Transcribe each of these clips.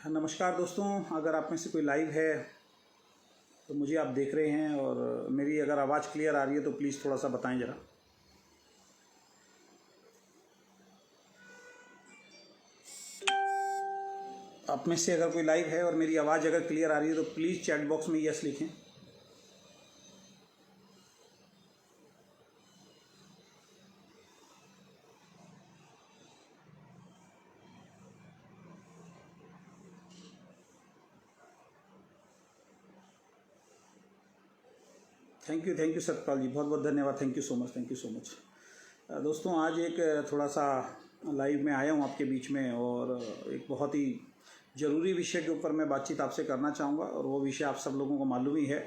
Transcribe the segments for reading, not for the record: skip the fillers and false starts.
नमस्कार दोस्तों, अगर आप में से कोई लाइव है तो मुझे आप देख रहे हैं और मेरी अगर आवाज़ क्लियर आ रही है तो प्लीज़ थोड़ा सा बताएं ज़रा। आप में से अगर कोई लाइव है और मेरी आवाज़ अगर क्लियर आ रही है तो प्लीज़ चैट बॉक्स में यस लिखें। थैंक यू सतपाल जी, बहुत बहुत धन्यवाद। Thank you so much. दोस्तों, आज एक थोड़ा सा लाइव में आया हूँ आपके बीच में और एक बहुत ही ज़रूरी विषय के ऊपर मैं बातचीत आपसे करना चाहूँगा और वो विषय आप सब लोगों को मालूम ही है।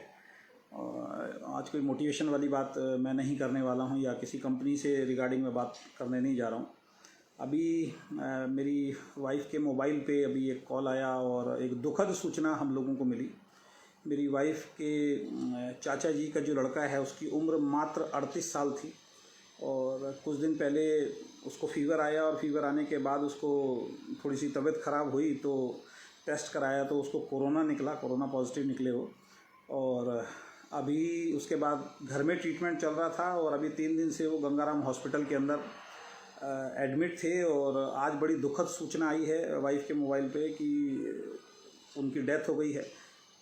आज कोई मोटिवेशन वाली बात मैं नहीं करने वाला हूँ या किसी कंपनी से रिगार्डिंग में बात करने नहीं जा रहा हूँ। अभी मेरी वाइफ के मोबाइल पे अभी एक कॉल आया और एक दुखद सूचना हम लोगों को मिली। मेरी वाइफ के चाचा जी का जो लड़का है उसकी उम्र मात्र 38 साल थी और कुछ दिन पहले उसको फ़ीवर आया और फ़ीवर आने के बाद उसको थोड़ी सी तबीयत ख़राब हुई तो टेस्ट कराया तो उसको कोरोना पॉजिटिव निकले वो। और अभी उसके बाद घर में ट्रीटमेंट चल रहा था और अभी 3 दिन से वो गंगाराम हॉस्पिटल के अंदर एडमिट थे और आज बड़ी दुखद सूचना आई है वाइफ के मोबाइल पे कि उनकी डेथ हो गई है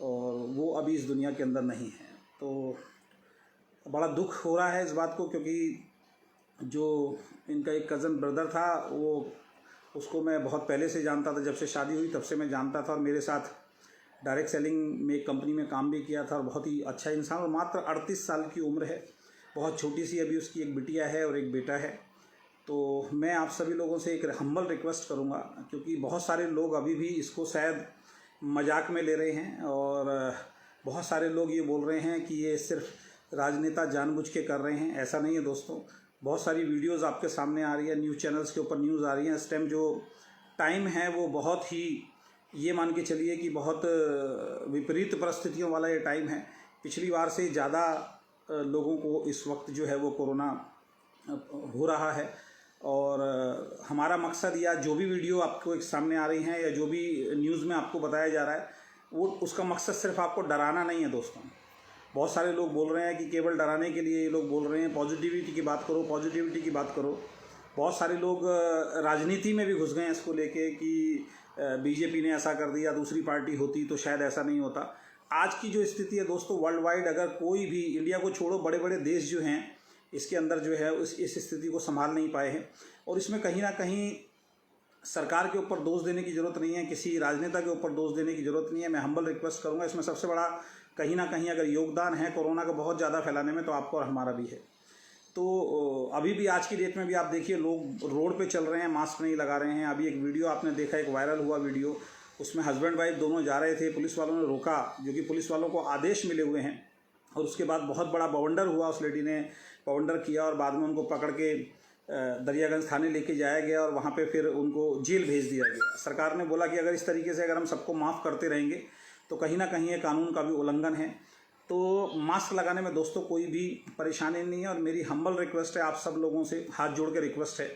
और वो अभी इस दुनिया के अंदर नहीं है। तो बड़ा दुख हो रहा है इस बात को, क्योंकि जो इनका एक कज़न ब्रदर था वो उसको मैं बहुत पहले से जानता था, जब से शादी हुई तब से मैं जानता था और मेरे साथ डायरेक्ट सेलिंग में एक कंपनी में काम भी किया था और बहुत ही अच्छा इंसान। और मात्र 38 साल की उम्र है, बहुत छोटी सी अभी उसकी एक बिटिया है और एक बेटा है। तो मैं आप सभी लोगों से एक हम्बल रिक्वेस्ट करूँगा, क्योंकि बहुत सारे लोग अभी भी इसको शायद मजाक में ले रहे हैं और बहुत सारे लोग ये बोल रहे हैं कि ये सिर्फ राजनेता जानबूझ के कर रहे हैं। ऐसा नहीं है दोस्तों, बहुत सारी वीडियोस आपके सामने आ रही है, न्यूज़ चैनल्स के ऊपर न्यूज़ आ रही है। इस टाइम जो टाइम है वो बहुत ही, ये मान के चलिए कि बहुत विपरीत परिस्थितियों वाला ये टाइम है। पिछली बार से ज़्यादा लोगों को इस वक्त जो है वो कोरोना हो रहा है और हमारा मकसद या जो भी वीडियो आपको एक सामने आ रही हैं या जो भी न्यूज़ में आपको बताया जा रहा है वो उसका मकसद सिर्फ आपको डराना नहीं है दोस्तों। बहुत सारे लोग बोल रहे हैं कि केवल डराने के लिए ये लोग बोल रहे हैं, पॉजिटिविटी की बात करो। बहुत सारे लोग राजनीति में भी घुस गए हैं इसको लेके कि बीजेपी ने ऐसा कर दिया, दूसरी पार्टी होती तो शायद ऐसा नहीं होता। आज की जो स्थिति है दोस्तों, वर्ल्ड वाइड अगर कोई भी, इंडिया को छोड़ो, बड़े बड़े देश जो हैं इसके अंदर जो है इस स्थिति को संभाल नहीं पाए हैं। और इसमें कहीं ना कहीं सरकार के ऊपर दोष देने की ज़रूरत नहीं है, किसी राजनेता के ऊपर दोष देने की ज़रूरत नहीं है। मैं हम्बल रिक्वेस्ट करूंगा, इसमें सबसे बड़ा कहीं ना कहीं अगर योगदान है कोरोना का बहुत ज़्यादा फैलाने में तो आपको और हमारा भी है। तो अभी भी आज की डेट में भी आप देखिए लोग रोड पे चल रहे हैं, मास्क नहीं लगा रहे हैं। अभी एक वीडियो आपने देखा, एक वायरल हुआ वीडियो, उसमें हस्बैंड वाइफ दोनों जा रहे थे, पुलिस वालों ने रोका, जो कि पुलिस वालों को आदेश मिले हुए हैं। और उसके बाद बहुत बड़ा बवंडर हुआ, उस लेडी ने बवंडर किया और बाद में उनको पकड़ के दरियागंज थाने लेके जाया गया और वहाँ पे फिर उनको जेल भेज दिया गया। सरकार ने बोला कि अगर इस तरीके से अगर हम सबको माफ़ करते रहेंगे तो कहीं ना कहीं ये कानून का भी उल्लंघन है। तो मास्क लगाने में दोस्तों कोई भी परेशानी नहीं है और मेरी हम्बल रिक्वेस्ट है, आप सब लोगों से हाथ जोड़ के रिक्वेस्ट है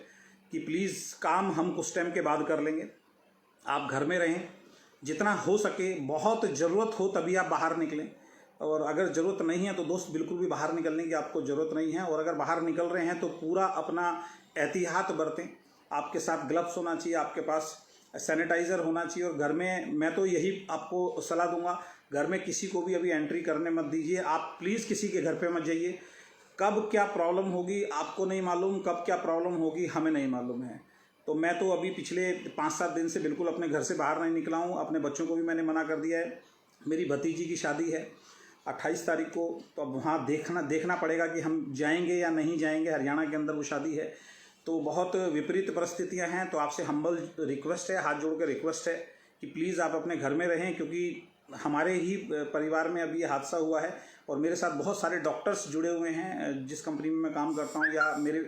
कि प्लीज़ काम हम कुछ टाइम के बाद कर लेंगे, आप घर में रहें, जितना हो सके, बहुत ज़रूरत हो तभी आप बाहर निकलें और अगर ज़रूरत नहीं है तो दोस्त बिल्कुल भी बाहर निकलने की आपको ज़रूरत नहीं है। और अगर बाहर निकल रहे हैं तो पूरा अपना एहतियात बरतें, आपके साथ ग्लव्स होना चाहिए, आपके पास सैनिटाइज़र होना चाहिए। और घर में मैं तो यही आपको सलाह दूंगा, घर में किसी को भी अभी एंट्री करने मत दीजिए। आप प्लीज़ किसी के घर पे मत जाइए। कब क्या प्रॉब्लम होगी आपको नहीं मालूम, कब क्या प्रॉब्लम होगी हमें नहीं मालूम है। तो मैं तो अभी पिछले 5-7 दिन से बिल्कुल अपने घर से बाहर नहीं निकला हूँ। अपने बच्चों को भी मैंने मना कर दिया है। मेरी भतीजी की शादी है 28 तारीख को, तो अब वहाँ देखना पड़ेगा कि हम जाएंगे या नहीं जाएंगे। हरियाणा के अंदर वो शादी है, तो बहुत विपरीत परिस्थितियाँ हैं। तो आपसे हम्बल रिक्वेस्ट है, हाथ जोड़ के रिक्वेस्ट है कि प्लीज़ आप अपने घर में रहें, क्योंकि हमारे ही परिवार में अभी हादसा हुआ है और मेरे साथ बहुत सारे डॉक्टर्स जुड़े हुए हैं। जिस कंपनी में मैं काम करता हूँ या मेरे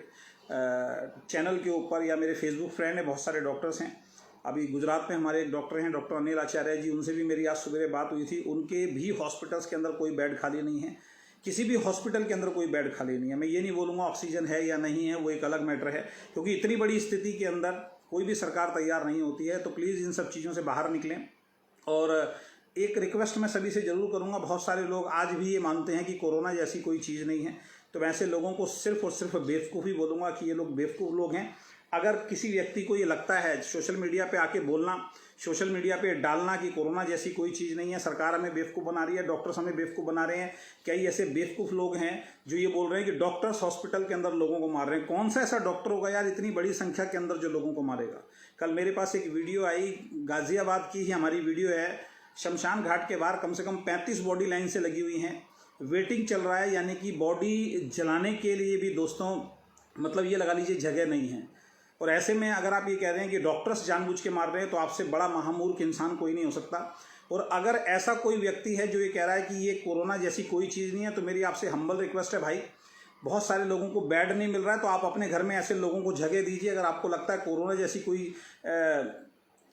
चैनल के ऊपर या मेरे फेसबुक फ्रेंड है, बहुत सारे डॉक्टर्स हैं। अभी गुजरात में हमारे एक डॉक्टर हैं, डॉक्टर अनिल आचार्य जी, उनसे भी मेरी आज सवेरे बात हुई थी। उनके भी हॉस्पिटल्स के अंदर कोई बेड खाली नहीं है, किसी भी हॉस्पिटल के अंदर कोई बेड खाली नहीं है। मैं ये नहीं बोलूँगा ऑक्सीजन है या नहीं है, वो एक अलग मैटर है, क्योंकि इतनी बड़ी स्थिति के अंदर कोई भी सरकार तैयार नहीं होती है। तो प्लीज़ इन सब चीज़ों से बाहर निकलें, और एक रिक्वेस्ट मैं सभी से ज़रूर करूंगा, बहुत सारे लोग आज भी ये मानते हैं कि कोरोना जैसी कोई चीज़ नहीं है, तो मैं ऐसे लोगों को सिर्फ और सिर्फ बेवकूफ़ ही बोलूँगा कि ये लोग बेवकूफ़ लोग हैं। अगर किसी व्यक्ति को ये लगता है सोशल मीडिया पे आके बोलना, सोशल मीडिया पे डालना कि कोरोना जैसी कोई चीज़ नहीं है, सरकार हमें बेवकूफ़ बना रही है, डॉक्टर्स हमें बेवकूफ़ बना रहे हैं, कई ऐसे बेवकूफ़ लोग हैं जो ये बोल रहे हैं कि डॉक्टर्स हॉस्पिटल के अंदर लोगों को मार रहे हैं। कौन सा ऐसा डॉक्टर होगा यार इतनी बड़ी संख्या के अंदर जो लोगों को मारेगा। कल मेरे पास एक वीडियो आई, गाज़ियाबाद की ही हमारी वीडियो है, शमशान घाट के बाहर कम से कम 35 बॉडी लाइन से लगी हुई हैं, वेटिंग चल रहा है, यानी कि बॉडी जलाने के लिए भी दोस्तों मतलब ये लगा लीजिए जगह नहीं है। और ऐसे में अगर आप ये कह रहे हैं कि डॉक्टर्स जानबूझ के मार रहे हैं, तो आपसे बड़ा महामूर्ख इंसान कोई नहीं हो सकता। और अगर ऐसा कोई व्यक्ति है जो ये कह रहा है कि ये कोरोना जैसी कोई चीज़ नहीं है, तो मेरी आपसे हम्बल रिक्वेस्ट है भाई, बहुत सारे लोगों को बेड नहीं मिल रहा है, तो आप अपने घर में ऐसे लोगों को जगह दीजिए। अगर आपको लगता है कोरोना जैसी कोई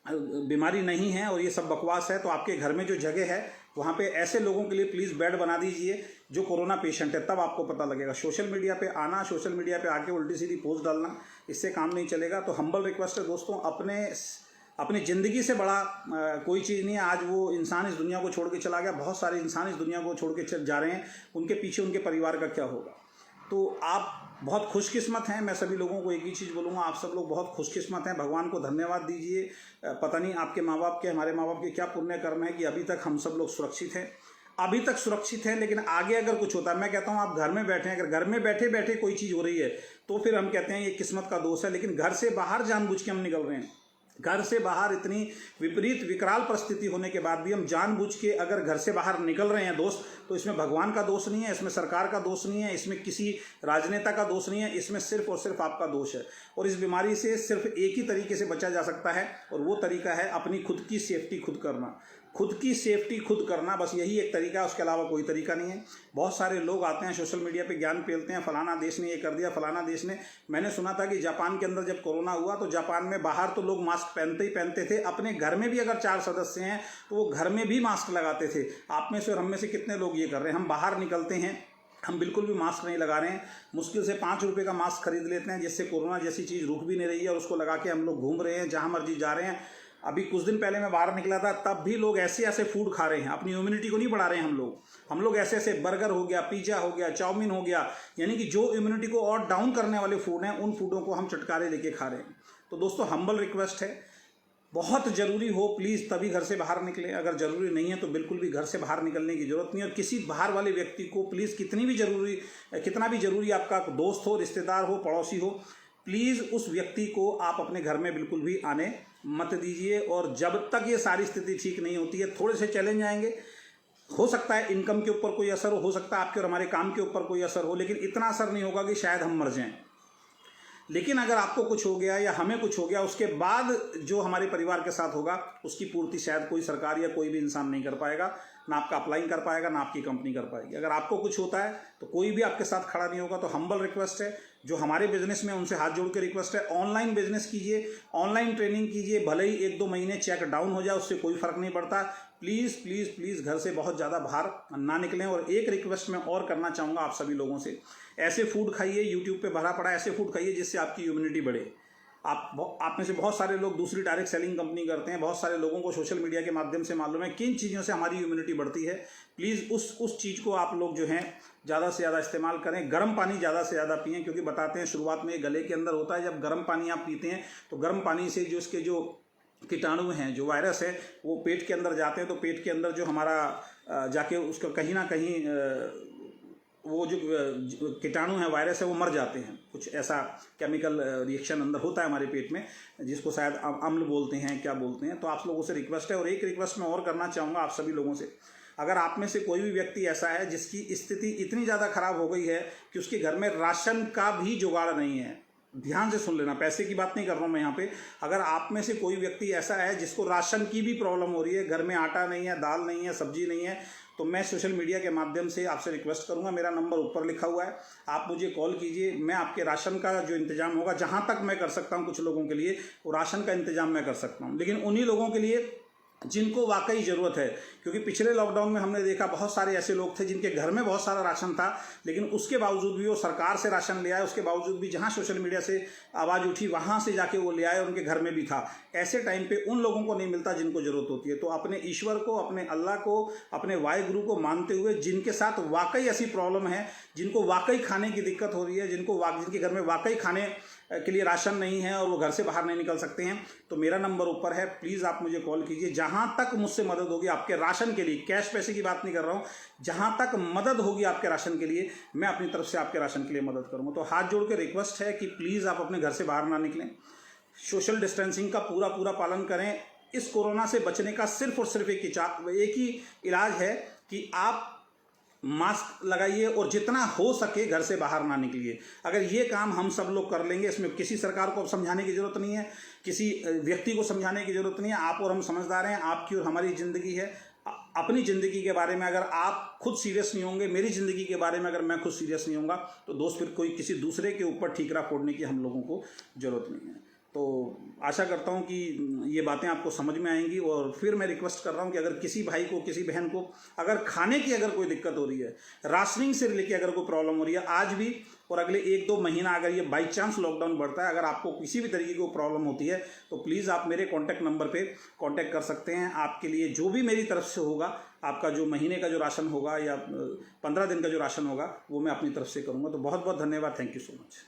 बीमारी नहीं है और ये सब बकवास है, तो आपके घर में जो जगह है वहाँ पे ऐसे लोगों के लिए प्लीज़ बेड बना दीजिए जो कोरोना पेशेंट है, तब आपको पता लगेगा। सोशल मीडिया पे आना, सोशल मीडिया पे आके उल्टी सीधी पोस्ट डालना, इससे काम नहीं चलेगा। तो हम्बल रिक्वेस्ट है दोस्तों, अपनी ज़िंदगी से बड़ा कोई चीज़ नहीं है। आज वो इंसान इस दुनिया को छोड़ के चला गया, बहुत सारे इंसान इस दुनिया को छोड़ के जा रहे हैं, उनके पीछे उनके परिवार का क्या होगा। तो आप बहुत खुशकिस्मत हैं, मैं सभी लोगों को एक ही चीज़ बोलूँगा, आप सब लोग बहुत खुशकिस्मत हैं, भगवान को धन्यवाद दीजिए। पता नहीं आपके माँ बाप के, हमारे माँ बाप के क्या पुण्य कर्म है कि अभी तक हम सब लोग सुरक्षित हैं, अभी तक सुरक्षित हैं। लेकिन आगे अगर कुछ होता है, मैं कहता हूँ आप घर में बैठे हैं, अगर घर में बैठे बैठे कोई चीज़ हो रही है तो फिर हम कहते हैं ये किस्मत का दोष है। लेकिन घर से बाहर जानबूझ के हम निकल रहे हैं, घर से बाहर इतनी विपरीत विकराल परिस्थिति होने के बाद भी हम जानबूझ के अगर घर से बाहर निकल रहे हैं दोस्त, तो इसमें भगवान का दोष नहीं है, इसमें सरकार का दोष नहीं है, इसमें किसी राजनेता का दोष नहीं है, इसमें सिर्फ और सिर्फ आपका दोष है। और इस बीमारी से सिर्फ एक ही तरीके से बचा जा सकता है, और वो तरीका है अपनी खुद की सेफ्टी खुद करना, खुद की सेफ्टी खुद करना, बस यही एक तरीका है, उसके अलावा कोई तरीका नहीं है। बहुत सारे लोग आते हैं सोशल मीडिया पे ज्ञान फैलते हैं, फलाना देश ने ये कर दिया, फलाना देश ने, मैंने सुना था कि जापान के अंदर जब कोरोना हुआ तो जापान में बाहर तो लोग मास्क पहनते ही पहनते थे, अपने घर में भी अगर 4 सदस्य हैं तो वो घर में भी मास्क लगाते थे। आप में से और हम में से कितने लोग ये कर रहे हैं, हम बाहर निकलते हैं, हम बिल्कुल भी मास्क नहीं लगा रहे हैं, मुश्किल से 5 रुपये का मास्क खरीद लेते हैं, जिससे कोरोना जैसी चीज़ रुक भी नहीं रही है, और उसको लगा के हम लोग घूम रहे हैं, जहाँ मर्जी जा रहे हैं। अभी कुछ दिन पहले मैं बाहर निकला था, तब भी लोग ऐसे ऐसे फूड खा रहे हैं, अपनी इम्यूनिटी को नहीं बढ़ा रहे हैं हम लोग ऐसे ऐसे बर्गर हो गया, पिज्ज़ा हो गया, चाउमीन हो गया, यानी कि जो इम्यूनिटी को और डाउन करने वाले फूड हैं, उन फूडों को हम चटकारे लेके खा रहे हैं। तो दोस्तों हम्बल रिक्वेस्ट है, बहुत ज़रूरी हो प्लीज़ तभी घर से बाहर निकलें, अगर ज़रूरी नहीं है तो बिल्कुल भी घर से बाहर निकलने की ज़रूरत नहीं है। और किसी बाहर वाले व्यक्ति को प्लीज़ कितना भी ज़रूरी आपका दोस्त हो, रिश्तेदार हो, पड़ोसी हो, प्लीज़ उस व्यक्ति को आप अपने घर में बिल्कुल भी आने मत दीजिए। और जब तक ये सारी स्थिति ठीक नहीं होती है, थोड़े से चैलेंज आएंगे, हो सकता है इनकम के ऊपर कोई असर हो सकता है आपके और हमारे काम के ऊपर कोई असर हो, लेकिन इतना असर नहीं होगा कि शायद हम मर जाएं। लेकिन अगर आपको कुछ हो गया या हमें कुछ हो गया, उसके बाद जो हमारे परिवार के साथ होगा उसकी पूर्ति शायद कोई सरकार या कोई भी इंसान नहीं कर पाएगा, ना आपका अप्लाई कर पाएगा, ना आपकी कंपनी कर पाएगी। अगर आपको कुछ होता है तो कोई भी आपके साथ खड़ा नहीं होगा। तो हम्बल रिक्वेस्ट है, जो हमारे बिजनेस में उनसे हाथ जोड़ के रिक्वेस्ट है, ऑनलाइन बिजनेस कीजिए, ऑनलाइन ट्रेनिंग कीजिए, भले ही 1-2 महीने चेक डाउन हो जाए, उससे कोई फर्क नहीं पड़ता। प्लीज़ प्लीज़ प्लीज़ घर से बहुत ज़्यादा बाहर ना निकलें। और एक रिक्वेस्ट मैं और करना चाहूँगा आप सभी लोगों से, ऐसे फूड खाइए, यूट्यूब पे भरा पड़ा ऐसे फूड खाइए जिससे आपकी इम्यूनिटी बढ़े। आप में से बहुत सारे लोग दूसरी डायरेक्ट सेलिंग कंपनी करते हैं, बहुत सारे लोगों को सोशल मीडिया के माध्यम से मालूम है किन चीज़ों से हमारी इम्यूनिटी बढ़ती है। प्लीज़ उस चीज़ को आप लोग जो हैं ज़्यादा से ज़्यादा इस्तेमाल करें। गर्म पानी ज़्यादा से ज़्यादा पिएं, क्योंकि बताते हैं शुरुआत में गले के अंदर होता है, जब गर्म पानी आप पीते हैं तो गर्म पानी से जो इसके जो कीटाणु हैं, जो वायरस है, वो पेट के अंदर जाते हैं, तो पेट के अंदर जो हमारा जाके उसका कहीं ना कहीं वो जो कीटाणु है, वायरस है, वो मर जाते हैं। कुछ ऐसा केमिकल रिएक्शन अंदर होता है हमारे पेट में, जिसको शायद अम्ल बोलते हैं, क्या बोलते हैं। तो आप लोगों से रिक्वेस्ट है, और एक रिक्वेस्ट मैं और करना चाहूँगा आप सभी लोगों से, अगर आप में से कोई भी व्यक्ति ऐसा है जिसकी स्थिति इतनी ज़्यादा खराब हो गई है कि उसके घर में राशन का भी जुगाड़ नहीं है, ध्यान से सुन लेना, पैसे की बात नहीं कर रहा हूँ मैं यहाँ पे, अगर आप में से कोई व्यक्ति ऐसा है जिसको राशन की भी प्रॉब्लम हो रही है, घर में आटा नहीं है, दाल नहीं है, सब्जी नहीं है, तो मैं सोशल मीडिया के माध्यम से आपसे रिक्वेस्ट करूंगा, मेरा नंबर ऊपर लिखा हुआ है, आप मुझे कॉल कीजिए, मैं आपके राशन का जो इंतजाम होगा, जहां तक मैं कर सकता हूं कुछ लोगों के लिए, वो राशन का इंतजाम मैं कर सकता हूं। लेकिन उन्हीं लोगों के लिए जिनको वाकई ज़रूरत है। क्योंकि पिछले लॉकडाउन में हमने देखा बहुत सारे ऐसे लोग थे जिनके घर में बहुत सारा राशन था, लेकिन उसके बावजूद भी वो सरकार से राशन ले आए, उसके बावजूद भी जहाँ सोशल मीडिया से आवाज़ उठी वहाँ से जाके वो ले आए, उनके घर में भी था। ऐसे टाइम पे उन लोगों को नहीं मिलता जिनको ज़रूरत होती है। तो अपने ईश्वर को, अपने अल्लाह को, अपने वाहिगुरु को मानते हुए जिनके साथ वाकई ऐसी प्रॉब्लम है, जिनको वाकई खाने की दिक्कत हो रही है, जिनके घर में वाकई खाने के लिए राशन नहीं है और वो घर से बाहर नहीं निकल सकते हैं, तो मेरा नंबर ऊपर है, प्लीज़ आप मुझे कॉल कीजिए। जहाँ तक मुझसे मदद होगी आपके राशन के लिए, कैश पैसे की बात नहीं कर रहा हूँ, जहाँ तक मदद होगी आपके राशन के लिए, मैं अपनी तरफ से आपके राशन के लिए मदद करूँगा। तो हाथ जोड़ के रिक्वेस्ट है कि प्लीज़ आप अपने घर से बाहर ना निकलें, सोशल डिस्टेंसिंग का पूरा पालन करें। इस कोरोना से बचने का सिर्फ और सिर्फ एक ही इलाज है कि आप मास्क लगाइए और जितना हो सके घर से बाहर ना निकलिए। अगर ये काम हम सब लोग कर लेंगे, इसमें किसी सरकार को समझाने की ज़रूरत नहीं है, किसी व्यक्ति को समझाने की ज़रूरत नहीं है। आप और हम समझदार हैं, आपकी और हमारी ज़िंदगी है। अपनी ज़िंदगी के बारे में अगर आप खुद सीरियस नहीं होंगे, मेरी ज़िंदगी के बारे में अगर मैं खुद सीरियस नहीं होऊंगा, तो दोस्त फिर कोई किसी दूसरे के ऊपर ठीकरा फोड़ने की हम लोगों को ज़रूरत नहीं है। तो आशा करता हूँ कि ये बातें आपको समझ में आएंगी। और फिर मैं रिक्वेस्ट कर रहा हूँ कि अगर किसी भाई को, किसी बहन को अगर खाने की अगर कोई दिक्कत हो रही है, राशनिंग से रिलेटेड अगर कोई प्रॉब्लम हो रही है, आज भी और अगले 1-2 महीना अगर ये बाई चांस लॉकडाउन बढ़ता है, अगर आपको किसी भी तरीके की प्रॉब्लम होती है, तो प्लीज़ आप मेरे कॉन्टैक्ट नंबर पे कॉन्टैक्ट कर सकते हैं। आपके लिए जो भी मेरी तरफ से होगा, आपका जो महीने का जो राशन होगा या 15 दिन का जो राशन होगा, वो मैं अपनी तरफ से करूँगा। तो बहुत बहुत धन्यवाद। Thank you so much.